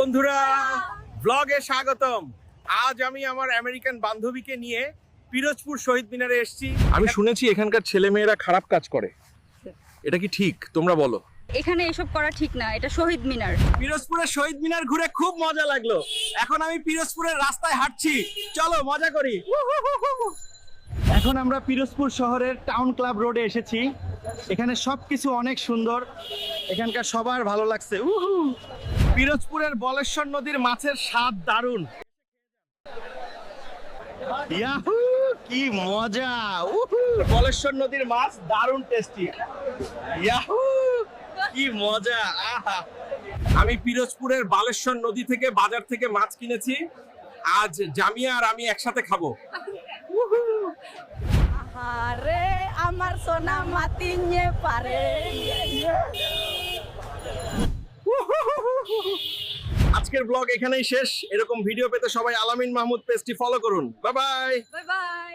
বন্ধুরা ব্লগে স্বাগতম। আজ আমি আমার আমেরিকান বান্ধবীকে নিয়ে পিরোজপুর শহীদ মিনারে এসেছি। আমি শুনেছি এখানকার ছেলেমেয়েরা খারাপ কাজ করে, এটা কি ঠিক? তোমরা বলো। এখানে এসব করা ঠিক না, এটা শহীদ মিনার। পিরোজপুরের শহীদ মিনার ঘুরে খুব মজা লাগলো। এখন আমি পিরোজপুরের রাস্তায় হাঁটছি, চলো মজা করি। এখন আমরা পিরোজপুর শহরের টাউন ক্লাব রোডে এসেছি। এখানে সবকিছু অনেক সুন্দর, এখানকার সবার ভালো লাগছে। পিরোজপুরের বলেশ্বর নদীর মাছের স্বাদ দারুণ। ইয়াহু, কি মজা! বলেশ্বর নদীর মাছ দারুণ টেস্টি। ইয়াহু, কি মজা! আহা! আমি পিরোজপুরের বালেশ্বর নদী থেকে বাজার থেকে মাছ কিনেছি। আজ জামিয়া আর আমি একসাথে খাবো। আরে আমার সোনা মাতিনে পারে। আজকের ব্লগ এখানেই শেষ। এরকম ভিডিও পেতে সবাই আলামিন মাহমুদ পেজটি ফলো করুন। Bye bye. Bye bye.